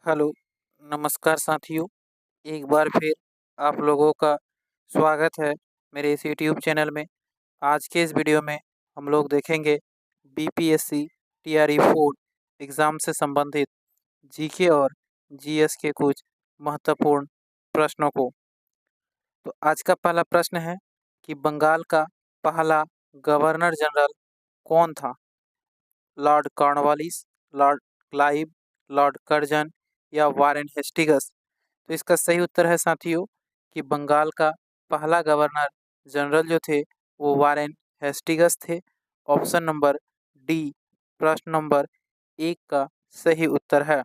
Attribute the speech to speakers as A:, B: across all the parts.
A: Hello, नमस्कार साथियों। एक बार फिर आप लोगों का स्वागत है मेरे इस यूट्यूब चैनल में। आज के इस वीडियो में हम लोग देखेंगे बीपीएससी टीआरई 4 एग्ज़ाम से संबंधित जीके और जीएस के कुछ महत्वपूर्ण प्रश्नों को। तो आज का पहला प्रश्न है कि बंगाल का पहला गवर्नर जनरल कौन था? Lord Cornwallis, Lord Clive, Lord Curzon या वारेन हेस्टिंग्स? तो इसका सही उत्तर है साथियों कि बंगाल का पहला गवर्नर जनरल जो थे वो वारेन हेस्टिंग्स थे। ऑप्शन नंबर डी प्रश्न नंबर 1 का सही उत्तर है।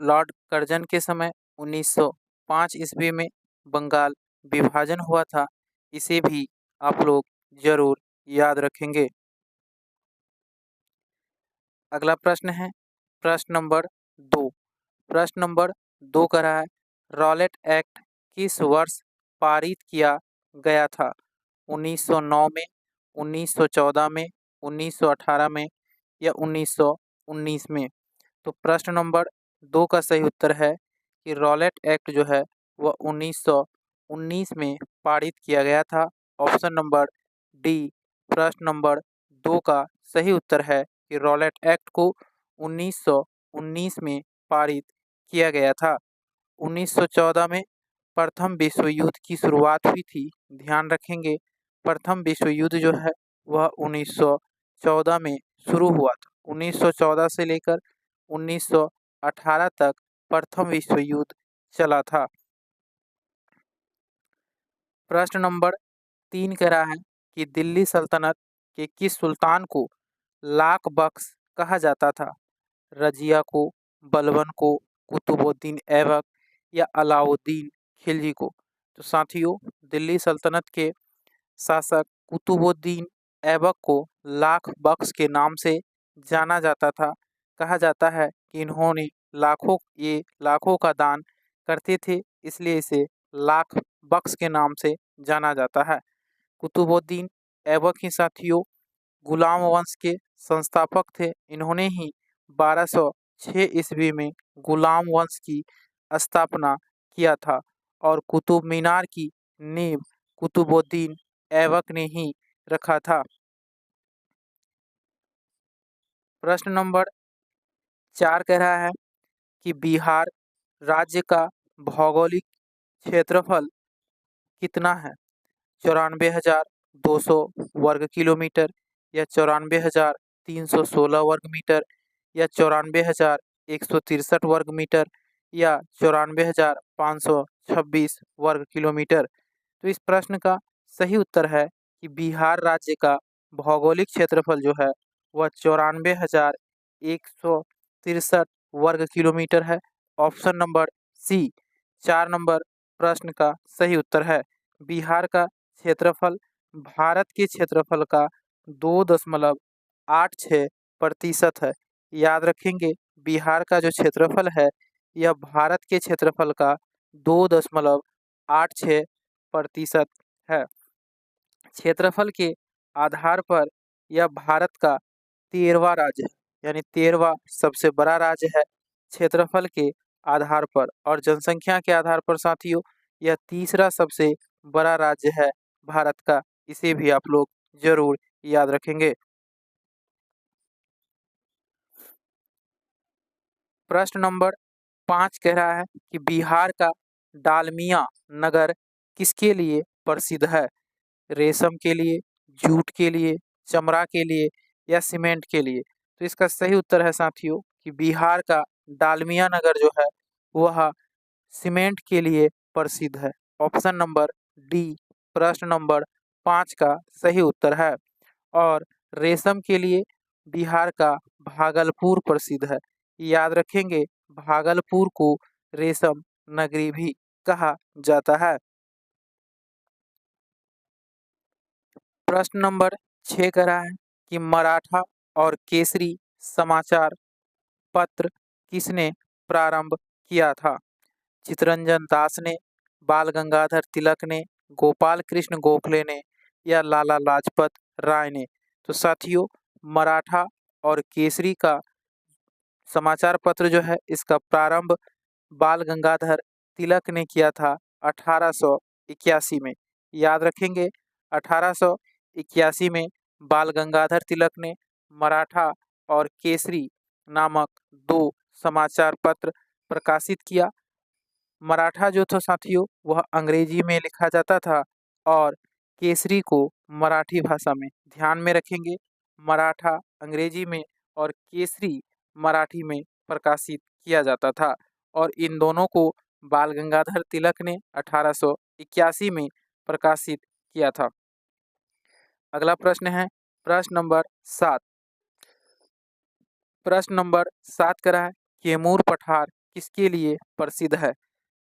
A: लॉर्ड कर्जन के समय 1905 ईस्वी में बंगाल विभाजन हुआ था। इसे भी आप लोग जरूर याद रखेंगे। अगला प्रश्न है प्रश्न नंबर 2। प्रश्न नंबर 2 कह रहा है रॉलेट एक्ट किस वर्ष पारित किया गया था? 1909 में, 1914 में, 1918 में या 1919 में? तो प्रश्न नंबर 2 का सही उत्तर है कि रॉलेट एक्ट जो है वह 1919 में पारित किया गया था। ऑप्शन नंबर डी प्रश्न नंबर 2 का सही उत्तर है कि रॉलेट एक्ट को 1919 में पारित किया गया था। 1914 में प्रथम विश्व युद्ध की शुरुआत हुई थी। ध्यान रखेंगे प्रथम विश्व युद्ध जो है वह 1914 में शुरू हुआ था। 1914 से लेकर 1918 तक प्रथम विश्व युद्ध चला था। प्रश्न नंबर 3 कह रहा है कि दिल्ली सल्तनत के किस सुल्तान को लाख बख्श कहा जाता था? रजिया को, बलबन को, कुतुबुद्दीन ऐबक या अलाउद्दीन खिलजी को? तो साथियों दिल्ली सल्तनत के शासक कुतुबुद्दीन ऐबक को लाख बख्श के नाम से जाना जाता था। कहा जाता है कि इन्होंने लाखों का दान करते थे, इसलिए इसे लाख बख्श के नाम से जाना जाता है। कुतुबुद्दीन ऐबक ही साथियों गुलाम वंश के संस्थापक थे। इन्होंने ही 1206 ईस्वी में गुलाम वंश की स्थापना किया था और कुतुब मीनार की नींव कुतुबुद्दीन ऐबक ने ही रखा था। प्रश्न नंबर 4 कह रहा है कि बिहार राज्य का भौगोलिक क्षेत्रफल कितना है? 94,200 वर्ग किलोमीटर या 94,316 वर्ग मीटर या 94,163 वर्ग मीटर या 94,526 वर्ग किलोमीटर? तो इस प्रश्न का सही उत्तर है कि बिहार राज्य का भौगोलिक क्षेत्रफल जो है वह 94,163 वर्ग किलोमीटर है। ऑप्शन नंबर सी 4 नंबर प्रश्न का सही उत्तर है। बिहार का क्षेत्रफल भारत के क्षेत्रफल का 2.86% है। याद रखेंगे बिहार का जो क्षेत्रफल है यह भारत के क्षेत्रफल का 2.86% है। क्षेत्रफल के आधार पर यह भारत का 13वां राज्य है, यानी 13वां सबसे बड़ा राज्य है क्षेत्रफल के आधार पर, और जनसंख्या के आधार पर साथियों यह तीसरा सबसे बड़ा राज्य है भारत का। इसे भी आप लोग जरूर याद रखेंगे। प्रश्न नंबर 5 कह रहा है कि बिहार का डालमिया नगर किसके लिए प्रसिद्ध है? रेशम के लिए, जूट के लिए, चमड़ा के लिए या सीमेंट के लिए? तो इसका सही उत्तर है साथियों कि बिहार का डालमिया नगर जो है वह सीमेंट के लिए प्रसिद्ध है। ऑप्शन नंबर डी प्रश्न नंबर 5 का सही उत्तर है। और रेशम के लिए बिहार का भागलपुर प्रसिद्ध है। याद रखेंगे भागलपुर को रेशम नगरी भी कहा जाता है। प्रश्न नंबर 6 कह रहा है कि मराठा और केसरी समाचार पत्र किसने प्रारंभ किया था? चित्तरंजन दास ने, बाल गंगाधर तिलक ने, गोपाल कृष्ण गोखले ने या लाला लाजपत राय ने? तो साथियों मराठा और केसरी का समाचार पत्र जो है इसका प्रारंभ बाल गंगाधर तिलक ने किया था 1881 में। याद रखेंगे 1881 में बाल गंगाधर तिलक ने मराठा और केसरी नामक दो समाचार पत्र प्रकाशित किया। मराठा जो था साथियों वह अंग्रेजी में लिखा जाता था और केसरी को मराठी भाषा में। ध्यान में रखेंगे मराठा अंग्रेजी में और केसरी मराठी में प्रकाशित किया जाता था और इन दोनों को बाल गंगाधर तिलक ने 1881 में प्रकाशित किया था। अगला प्रश्न है प्रश्न नंबर 7। प्रश्न नंबर 7 कह रहा है कैमूर पठार किसके लिए प्रसिद्ध है?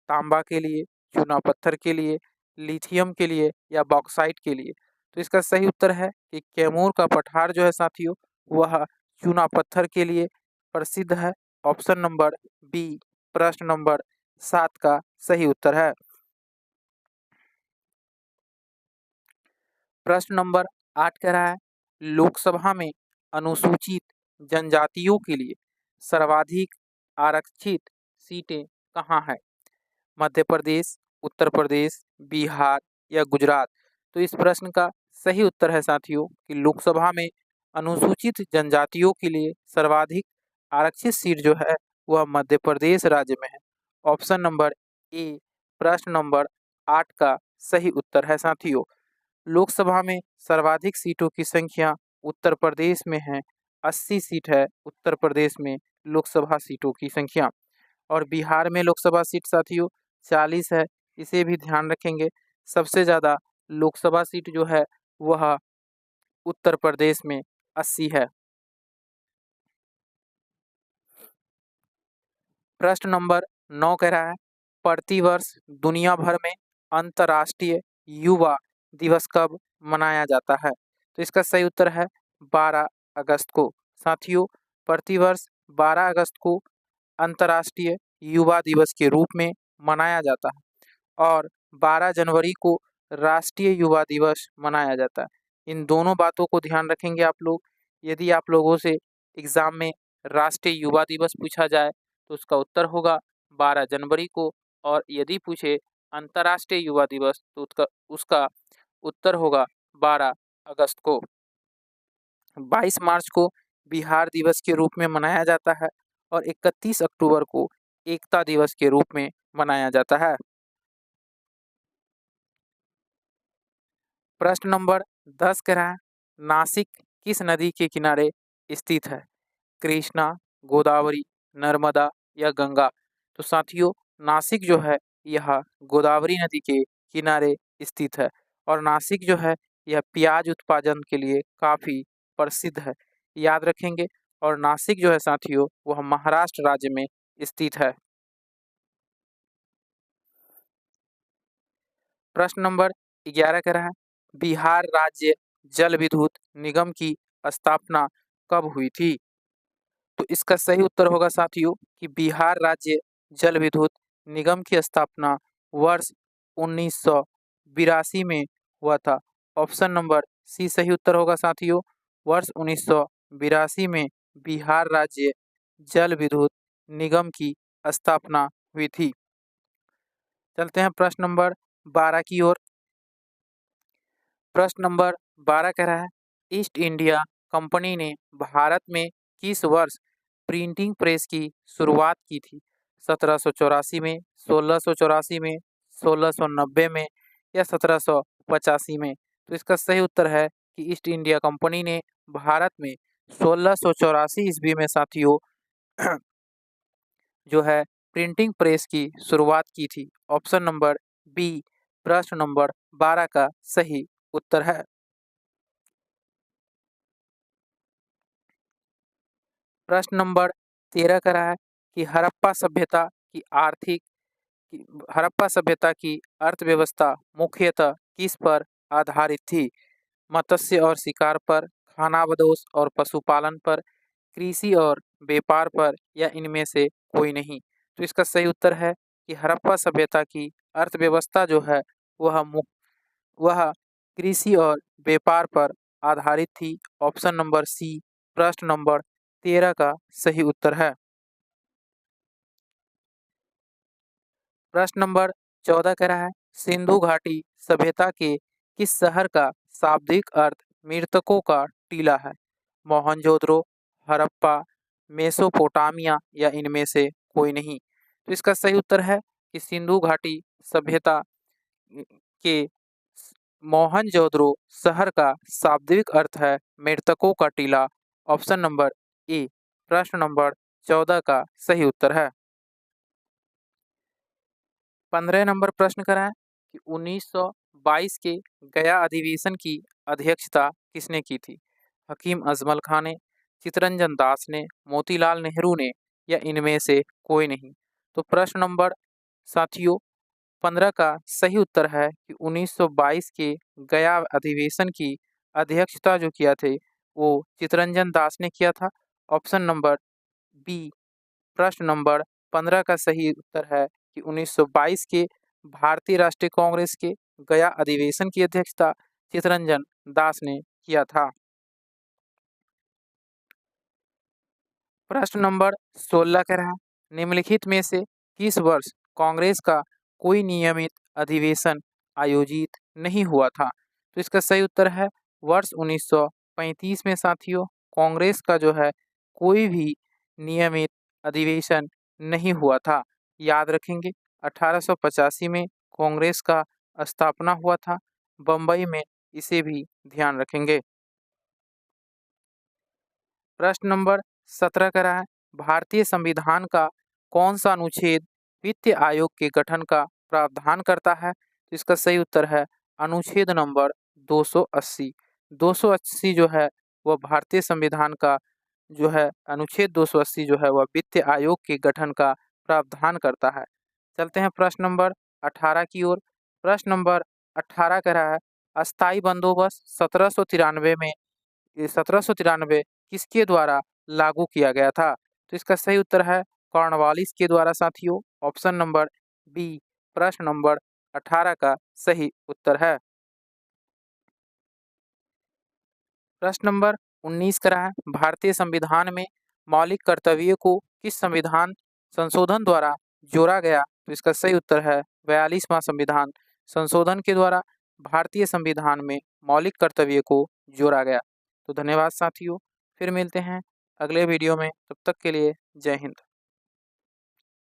A: तांबा के लिए, चूना पत्थर के लिए, लिथियम के लिए या बॉक्साइट के लिए? तो इसका सही उत्तर है कि कैमूर का पठार जो है साथियों वह चूना पत्थर के लिए प्रसिद्ध है। ऑप्शन नंबर बी प्रश्न नंबर 7 का सही उत्तर है। प्रश्न नंबर 8 कह रहा है लोकसभा में अनुसूचित जनजातियों के लिए सर्वाधिक आरक्षित सीटें कहाँ है? मध्य प्रदेश, उत्तर प्रदेश, बिहार या गुजरात? तो इस प्रश्न का सही उत्तर है साथियों कि लोकसभा में अनुसूचित जनजातियों के लिए सर्वाधिक आरक्षित सीट जो है वह मध्य प्रदेश राज्य में है। ऑप्शन नंबर ए प्रश्न नंबर 8 का सही उत्तर है साथियों। लोकसभा में सर्वाधिक सीटों की संख्या उत्तर प्रदेश में है, 80 सीट है उत्तर प्रदेश में लोकसभा सीटों की संख्या। और बिहार में लोकसभा सीट साथियों 40 है, इसे भी ध्यान रखेंगे। सबसे ज़्यादा लोकसभा सीट जो है वह उत्तर प्रदेश में 80 है। प्रश्न नंबर 9 कह रहा है प्रतिवर्ष दुनिया भर में अंतर्राष्ट्रीय युवा दिवस कब मनाया जाता है? तो इसका सही उत्तर है 12 अगस्त को। साथियों प्रतिवर्ष 12 अगस्त को अंतर्राष्ट्रीय युवा दिवस के रूप में मनाया जाता है और 12 जनवरी को राष्ट्रीय युवा दिवस मनाया जाता है। इन दोनों बातों को ध्यान रखेंगे आप लोग। यदि आप लोगों से एग्जाम में राष्ट्रीय युवा दिवस पूछा जाए तो उसका उत्तर होगा 12 जनवरी को और यदि पूछे अंतर्राष्ट्रीय युवा दिवस तो उसका उत्तर होगा 12 अगस्त को। 22 मार्च को बिहार दिवस के रूप में मनाया जाता है और 31 अक्टूबर को एकता दिवस के रूप में मनाया जाता है। प्रश्न नंबर 10 कह रहा है नासिक किस नदी के किनारे स्थित है? कृष्णा, गोदावरी, नर्मदा या गंगा? तो साथियों नासिक जो है यह गोदावरी नदी के किनारे स्थित है और नासिक जो है यह प्याज उत्पादन के लिए काफ़ी प्रसिद्ध है। याद रखेंगे और नासिक जो है साथियों वह महाराष्ट्र राज्य में स्थित है। प्रश्न नंबर 11 कह रहा है बिहार राज्य जल विद्युत निगम की स्थापना कब हुई थी? तो इसका सही उत्तर होगा साथियों कि बिहार राज्य जल विद्युत निगम की स्थापना वर्ष 1982 में हुआ था। ऑप्शन नंबर सी सही उत्तर होगा साथियों। वर्ष 1982 में बिहार राज्य जल विद्युत निगम की स्थापना हुई थी। चलते हैं प्रश्न नंबर 12 की ओर। प्रश्न नंबर 12 कह रहा है ईस्ट इंडिया कंपनी ने भारत में किस वर्ष प्रिंटिंग प्रेस की शुरुआत की थी? 1784 में, 1684 में, 1690 में या 1785 में? तो इसका सही उत्तर है कि ईस्ट इंडिया कंपनी ने भारत में 1684 ईस्वी में साथियों जो है प्रिंटिंग प्रेस की शुरुआत की थी। ऑप्शन नंबर बी प्रश्न नंबर 12 का सही उत्तर है। प्रश्न नंबर 13 का रहा है कि हड़प्पा सभ्यता की अर्थव्यवस्था मुख्यतः किस पर आधारित थी? मत्स्य और शिकार पर, खानाबदोश और पशुपालन पर, कृषि और व्यापार पर या इनमें से कोई नहीं? तो इसका सही उत्तर है कि हड़प्पा सभ्यता की अर्थव्यवस्था जो है वह कृषि और व्यापार पर आधारित थी। ऑप्शन नंबर सी प्रश्न नंबर 13 का सही उत्तर है। प्रश्न नंबर 14 कह रहा है सिंधु घाटी सभ्यता के किस शहर का शाब्दिक अर्थ मृतकों का टीला है? मोहनजोदड़ो, हड़प्पा, मेसोपोटामिया या इनमें से कोई नहीं। तो इसका सही उत्तर है कि सिंधु घाटी सभ्यता के मोहनजोदड़ो शहर का शाब्दिक अर्थ है मृतकों का टीला। ऑप्शन नंबर ए प्रश्न नंबर 14 का सही उत्तर है। 15 नंबर प्रश्न करा है कि 1922 के गया अधिवेशन की अध्यक्षता किसने की थी? हकीम अजमल खान ने, चितरंजन दास ने, मोतीलाल नेहरू ने या इनमें से कोई नहीं। तो प्रश्न नंबर साथियों 15 का सही उत्तर है कि 1922 के गया अधिवेशन की अध्यक्षता जो किया थे वो चितरंजन दास ने किया था। ऑप्शन नंबर बी प्रश्न नंबर 15 का सही उत्तर है कि 1922 के भारतीय राष्ट्रीय कांग्रेस के गया अधिवेशन की अध्यक्षता चितरंजन दास ने किया था। प्रश्न नंबर 16 कह रहा है निम्नलिखित में से किस वर्ष कांग्रेस का कोई नियमित अधिवेशन आयोजित नहीं हुआ था? तो इसका सही उत्तर है वर्ष 1935 में साथियों कांग्रेस का जो है कोई भी नियमित अधिवेशन नहीं हुआ था। याद रखेंगे 1885 में कांग्रेस का स्थापना हुआ था बम्बई में, इसे भी ध्यान रखेंगे। प्रश्न नंबर 17 का रहा है भारतीय संविधान का कौन सा अनुच्छेद वित्त आयोग के गठन का प्रावधान करता है? तो इसका सही उत्तर है अनुच्छेद नंबर 280। 280 जो है वह भारतीय संविधान का जो है अनुच्छेद 280 जो है वह वित्त आयोग के गठन का प्रावधान करता है। चलते हैं प्रश्न नंबर 18 की ओर। प्रश्न नंबर 18 कह रहा है अस्थाई बंदोबस्त 1793 में 1793 किसके द्वारा लागू किया गया था? तो इसका सही उत्तर है कॉर्नवालिस के द्वारा साथियों। ऑप्शन नंबर बी प्रश्न नंबर 18 का सही उत्तर है। प्रश्न नंबर 19 का रहा है भारतीय संविधान में मौलिक कर्तव्यों को किस संविधान संशोधन द्वारा जोड़ा गया? तो इसका सही उत्तर है 42वां संविधान संशोधन के द्वारा भारतीय संविधान में मौलिक कर्तव्य को जोड़ा गया। तो धन्यवाद साथियों, फिर मिलते हैं अगले वीडियो में, तब तक के लिए जय हिंद।